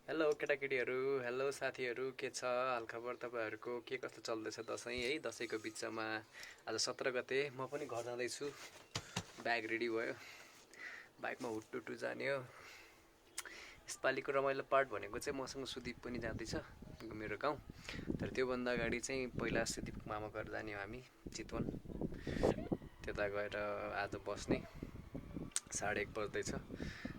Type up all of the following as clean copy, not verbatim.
Hello केटाकेटीहरू, hello साथीहरू, के छ हालखबर तपाईँहरूको? के कस्तो चल्दैछ दसैँ है? दसैँको बिचमा आज 17 गते म पनि घर जाँदैछु। ब्याग रेडी भयो, बाइकमा हुट्टुट्टु जाने हो। यसपालिको रमाइलो पार्ट भनेको चाहिँ मसँग सुदीप पनि जाँदैछ मेरो गाउँ। तर त्योभन्दा अगाडि चाहिँ पहिला सुदीपको मामा घर जाने हो हामी चितवन। त्यता गएर आज बस्ने 1:30 बज्दैछ।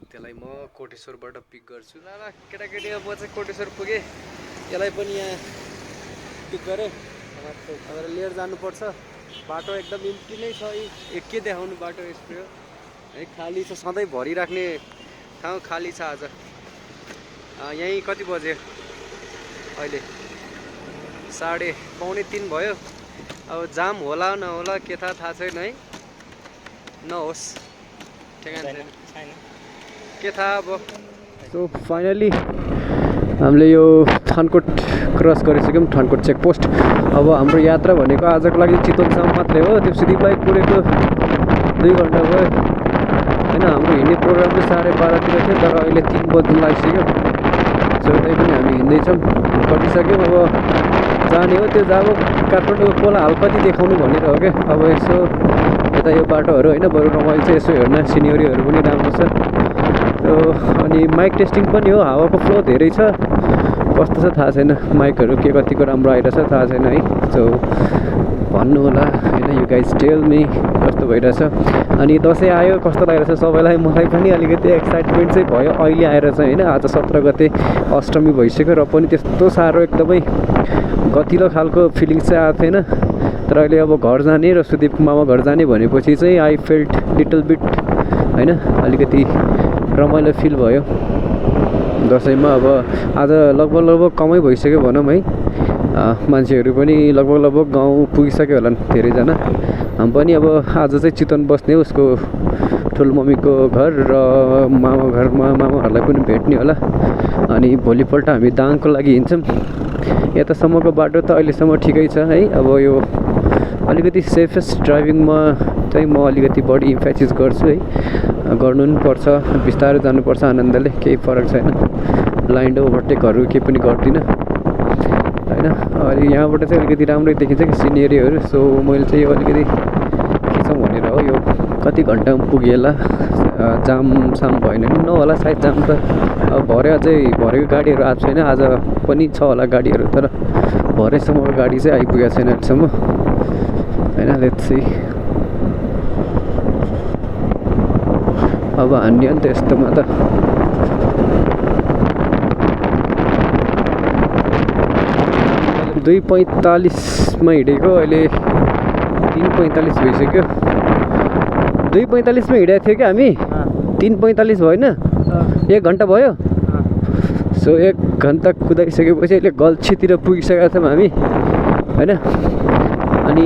त्यसलाई म कोटेश्वरबाट पिक गर्छु। ल ल केटाकेटी अब चाहिँ कोटेश्वर पुगेँ। यसलाई पनि यहाँ पिक गरेँ। अब लिएर जानुपर्छ। बाटो एकदम इम्टी नै छ। के देखाउनु बाटो यस्तो है, खाली छ। सधैँ भरिराख्ने ठाउँ खाली छ आज। यहीँ कति बज्यो अहिले? 2:30 भयो। अब जाम होला नहोला के थाहा छैन है। नहोस् ठेगान छैन, के थाहा अब। सो फाइनली हामीले यो थानकोट क्रस गरिसक्यौँ, थानकोट चेकपोस्ट। अब हाम्रो यात्रा भनेको आजको लागि चितवनसम्म मात्रै हो। त्यो सुदीपलाई पुगेको 2 घन्टा भयो होइन। हाम्रो हिँड्ने प्रोग्राम चाहिँ 12:30तिर थियो, तर अहिले 3 बज्नु लागिसक्यो। सो त्यही पनि हामी हिँड्दैछौँ, कटिसक्यौँ। अब जाने हो। त्यो जब काठमाडौँको कोला हाल कति देखाउनु भनेर हो क्या। अब यसो यता यो बाटोहरू होइन, बरु रमाइलो चाहिँ यसो हेर्न। सिनेरीहरू पनि राम्रो छ। अनि माइक टेस्टिङ पनि हो। हावाको फ्लो धेरै छ। कस्तो छ थाहा छैन, माइकहरू के कतिको राम्रो आइरहेछ थाहा छैन है। सो भन्नु होला होइन, यु गाइज टेल मी कस्तो भइरहेछ। अनि दसैँ आयो कस्तो लागिरहेछ सबैलाई? मलाई पनि अलिकति एक्साइटमेन्ट चाहिँ भयो अहिले आएर चाहिँ होइन। आज 17 गते अष्टमी भइसक्यो र पनि त्यस्तो साह्रो एकदमै गतिलो खालको फिलिङ्स चाहिँ आएको थिएन। तर अहिले अब घर जाने र सुदीपको मामा घर जाने भनेपछि चाहिँ आई फेल्ट लिटल बिट होइन, अलिकति रमाइलो फिल भयो दसैँमा। अब आज लगभग कमै भइसक्यो भनौँ है। मान्छेहरू पनि लगभग गाउँ पुगिसक्यो होला धेरैजना। हामी पनि अब आज चाहिँ चितवन बस्ने हो, उसको ठुलो मम्मीको घर र मामाहरूलाई पनि भेट्ने होला। अनि भोलिपल्ट हामी दाङको लागि हिँड्छौँ। यतासम्मको बाटो त अहिलेसम्म ठिकै छ है। अब यो अलिकति सेफेस्ट ड्राइभिङमा चाहिँ म अलिकति बढी इम्फेसिस गर्छु है। गर्नु पनि पर्छ, बिस्तारै जानुपर्छ आनन्दले, केही फरक छैन। ब्लाइन्ड ओभरटेकहरू केही पनि गर्दिनँ होइन। अनि यहाँबाट चाहिँ अलिकति राम्रै देखिन्छ कि सिनेरीहरू। सो मैले चाहिँ यो अलिकति खिचौँ भनेर हो। यो कति घन्टामा पुगेला, जामसाम भएन नि नहोला सायद। जाम त अब भरे अझै भरेको गाडीहरू आएको छैन। आज पनि छ होला गाडीहरू, तर भरेसम्मको गाडी चाहिँ आइपुगेको छैन अहिलेसम्म होइन। लेट्स सी अब हान्ने हो नि त यस्तोमा त। मैले 2:45मा हिँडेको, अहिले 3:45 भइसक्यो। 2:45मा हिँडेको थियो क्या हामी, 3:45 भएन? 1 घन्टा भयो। सो 1 घन्टा कुदाइसकेपछि अहिले गल्छीतिर पुगिसकेका छौँ हामी होइन। अनि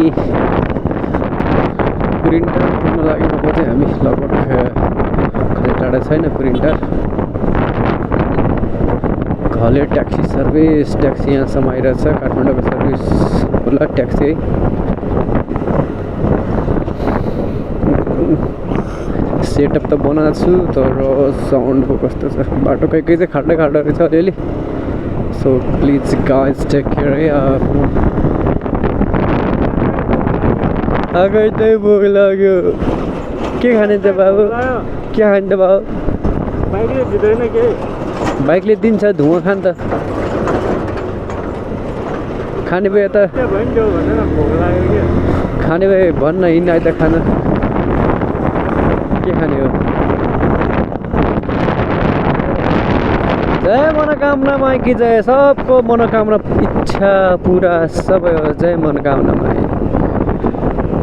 प्रिन्टर पुग्न लागेको चाहिँ हामी लगभग कति टाढा छैन printer. Ghale taxi service, taxi यहाँसम्म आइरहेछ। काठमाडौँको सर्भिस होला ट्याक्सी है। सेटअप त बनाएको छु, तर साउन्डको कस्तो छ? बाटो कहीँ चाहिँ खाल्डो रहेछ अलिअलि। So please guys take care है आफ्नो। आगै चाहिँ भोक लाग्यो। के खाने त बाबु? के खाने त बाबु? बाइकले दिँदैन के? बाइकले दिन्छ, धुवा खान त। खाने भए त खाने भए भन्न हिँड्न आइ त खान। के खाने हो? जय मनोकामना माई की जय। सबको मनोकामना इच्छा पुरा सबै हो। जय मनोकामना माई।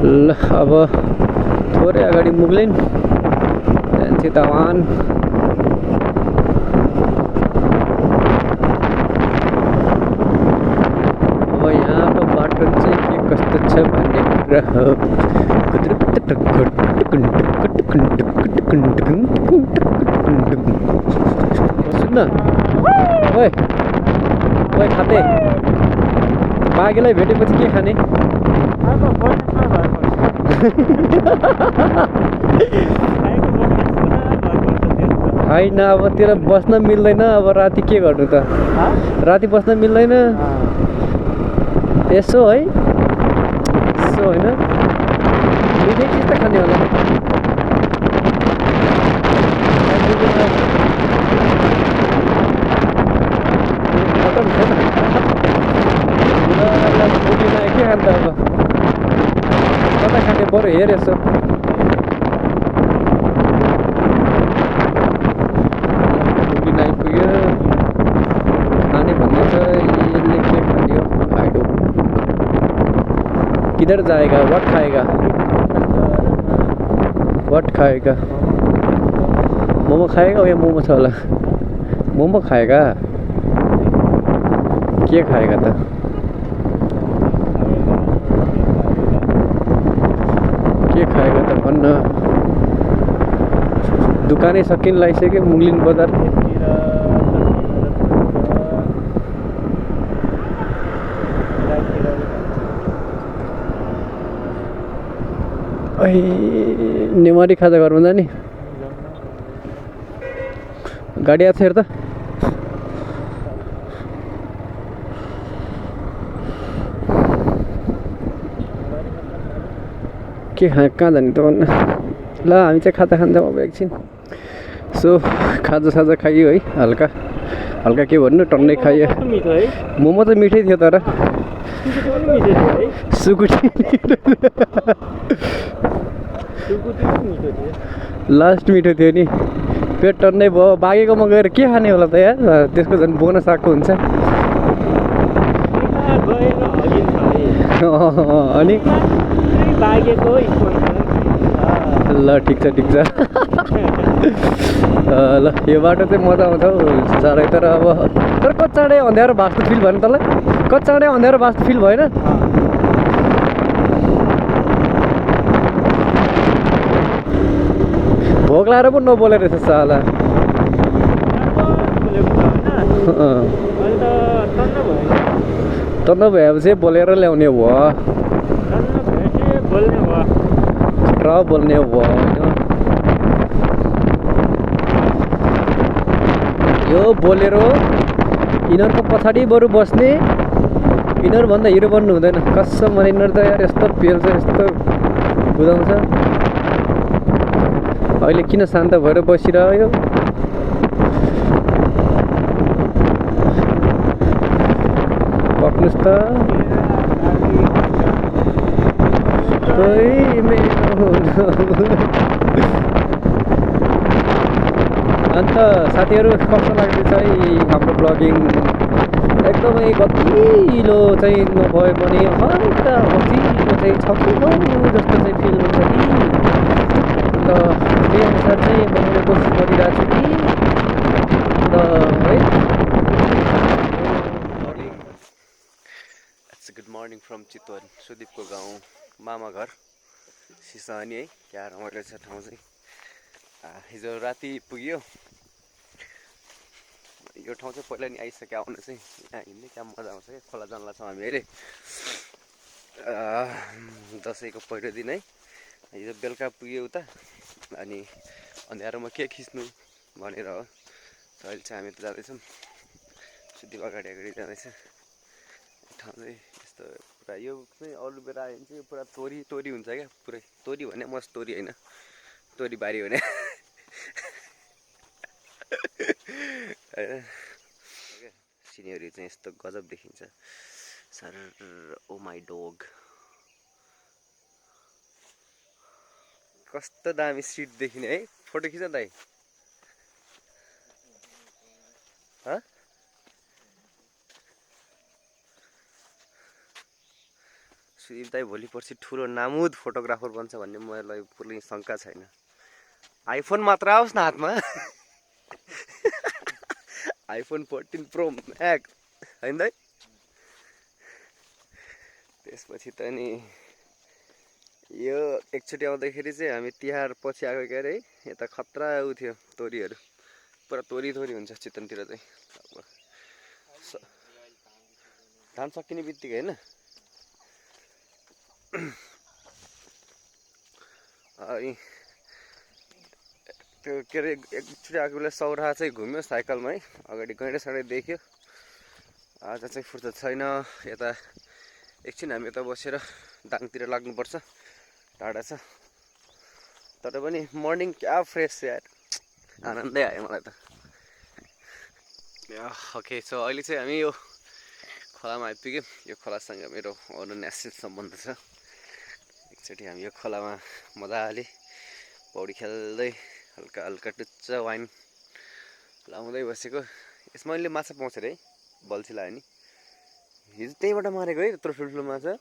ल अब थोरै अगाडि मुग्लिन चितवन। अब यहाँको बाटो चाहिँ के कस्तो छ भन्ने कुरा हो। सुन्न ओए ओए खाते, बाघेलाई भेटेपछि के खाने? होइन अब तेरो बस्न मिल्दैन अब राति के गर्नु त राति बस्न मिल्दैन यसो है यसो होइन मिठै चिज त खाने होला के खान्छ अब कता खाने बरु हेर यसो आइपुग्यो खाने भन्ने छ यसले के खाने हो आइडो किधर जाएगा व्हाट खाएगा मोमो खाएगा या मोमो छ होला मोमो खाएगा के खाएगा त के खाएगा त भन्न दुकानै सकिन लागिसक्यो मुगलिन बजार नेवारी खाजा घरमा जाने गाडी आएको छ हेर त के कहाँ जाने त भन्न ल हामी चाहिँ खाजा खान्छौँ अब एकछिन सो खाजा साजा खाइयो है हल्का हल्का के भन्नु टन्नै खाइयो मोमो त मिठै थियो तर सुकुटी लास्ट मिठो थियो नि पेट टन्नै भयो बागेकोमा गएर के खाने होला त यार त्यसको झन् बोनस आएको हुन्छ अनि ल ठिक छ ल यो बाटो चाहिँ मजा आउँछ हौ चाँडै तर अब तर कति चाँडै अँध्यारो भास्तो फिल भएन तँलाई कति चाँडै अँध्यारो भास्तो फिल भएन भोक लाएर पो नबोलेर रहेछ साला तन्न भएपछि बोलेर ल्याउने भयो र बोल्ने भयो होइन यो बोलेरो यिनीहरूको पछाडि बरु बस्ने यिनीहरूभन्दा हिरो बन्नु हुँदैन कसम भने यिनीहरू त यार यस्तो पेल्छ यस्तो बुझाउँछ अहिले किन शान्त भएर बसिरह्यो पक्नुस् त अन्त साथीहरू कस्तो लाग्दैछ है हाम्रो ब्लगिङ एकदमै गतिलो चाहिँ नभए पनि हल्का हचिलो चाहिँ छ कि हो जस्तो चाहिँ फिल हुन्छ कि अन्त त्यही अनुसार चाहिँ बनाउने कोसिस गरिरहेको छु कि अन्त है गुड मर्निङ फ्रम चितवन सुदीपको गाउँ मामा घर सिसानी है क्या रमाइलो छ ठाउँ चाहिँ हिजो राति पुग्यो यो ठाउँ चाहिँ पहिला नि आइसक्यो आउनु चाहिँ यहाँ हिँड्ने क्या मजा आउँछ क्या खोला जानला छौँ हामी अरे दसैँको पहिलो दिन है हिजो बेलुका पुग्यो उता अनि अँध्यारोमा के खिच्नु भनेर हो अहिले चाहिँ हामी त जाँदैछौँ सुदीप अगाडि अगाडि जाँदैछ ठाउँ चाहिँ यस्तो पुरा यो चाहिँ अरू बेला आयो भने चाहिँ पुरा तोरी तोरी हुन्छ क्या पुरै तोरी भने मस्त तोरी होइन तोरी बारी भने सिनेरी चाहिँ यस्तो गजब देखिन्छ सर ओ माई डोग कस्तो दामी सिट देखिने है फोटो खिच दाइ सुदीप दाइ भोलि पर्सि ठुलो नामुद फोटोग्राफर बन्छ भन्ने मलाई पुरै शङ्का छैन आइफोन मात्र आओस् न हातमा आइफोन 14 प्रो म्याक्स होइन दाइ त्यसपछि त नि यो एकचोटि आउँदाखेरि चाहिँ हामी तिहार पछि आएको क्या अरे है यता खतरा उ थियो तोरीहरू पुरा तोरी तोरी हुन्छ चितवनतिर चाहिँ अब धान सकिने बित्तिकै होइन त्यो के अरे एकचोटि आएको बेला सौराहा चाहिँ घुम्यो साइकलमा है, अगाडि गैँडा सैँडा देख्यो। आज चाहिँ फुर्सद छैन, यता एकछिन हामी यता बसेर दाङतिर लाग्नुपर्छ, टाढा छ। तर पनि मर्निङ क्या फ्रेस यार, आनन्दै आयो मलाई त। ओके, सो अहिले चाहिँ हामी यो खोलामा आइपुग्यौँ। यो खोलासँग मेरो अरुणाश्रित सम्बन्ध छ। एकचोटि हामी यो खोलामा मजाले पौडी खेल्दै हल्का हल्का टुच्च वाइन लाउँदै बसेको। यसमा अहिले माछा पाउँछ अरे है, बल्छी लायो नि। हिजो त्यहीँबाट मारेको है यत्रो ठुल्ठुलो माछा,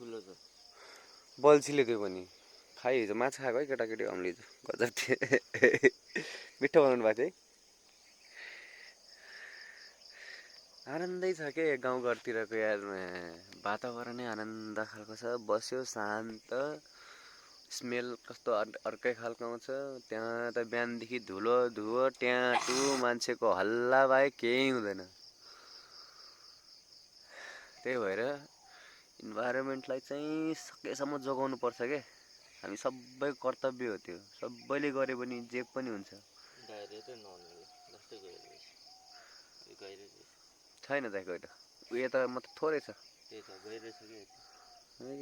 बल्छीले त्यो पनि खायो। हिजो माछा खाएको है केटाकेटी हामीले, हिजो गजब थियो। मिठो बनाउनु भएको थियो है। आनन्दै छ के गाउँघरतिरको यारमा, वातावरणै आनन्द खालको छ। बस्यो शान्त, स्मेल कस्तो अर्कै खालको आउँछ। त्यहाँ त बिहानदेखि धुलो धुलो ट्याटु, मान्छेको हल्ला बाहेक केही हुँदैन। त्यही भएर इन्भाइरोमेन्टलाई चाहिँ सकेसम्म जोगाउनु पर्छ क्या, हामी सबैको कर्तव्य हो त्यो। सबैले गऱ्यो भने जे पनि हुन्छ। छैन त गएर उयो त मात्र थोरै छ।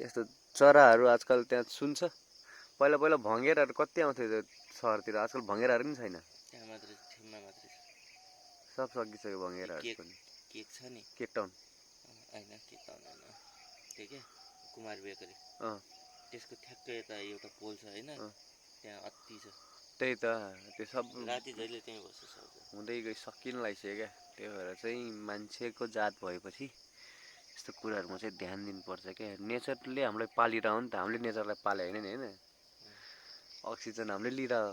यस्तो चराहरू आजकल त्यहाँ सुन्छ। पहिला पहिला भँगेराहरू कति आउँथ्यो त्यो सहरतिर, आजकल भँगेराहरू पनि छैन। सब सकिसक्यो भँगेराहरू पनि। केप टाउन कुमार बेकरी त्यसको ठ्याक्कै यता एउटा पोल छ होइन, त्यहाँ अति छ। त्यही त, त्यो सब राति जहिले त्यहीँ बस्छ सब, हुँदै गइ सकिन लागिसक्यो क्या। त्यही भएर चाहिँ मान्छेको जात भएपछि यस्तो कुराहरूमा चाहिँ ध्यान दिनुपर्छ क्या। नेचरले हामीलाई पालिरह नि त, हामीले नेचरलाई पाले होइन नि, होइन। अक्सिजन हामीले लिइरह,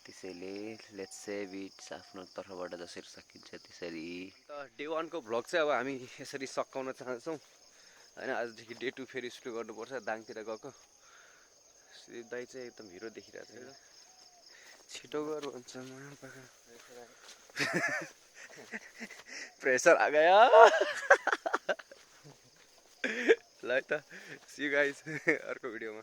त्यसैले लेट्स सेभ इट, आफ्नो तर्फबाट जसरी सकिन्छ त्यसरी। डे 1 को भ्लग चाहिँ अब हामी यसरी सकाउन चाहन्छौँ होइन। आजदेखि डे 2 फेरि सुरु गर्नुपर्छ। दाङतिर गएको दाइ चाहिँ एकदम हिरो देखिरहेको छ। छिटो गर भन्छ, प्रेसर आ गया। ल त, सी यू गाइस अर्को भिडियोमा।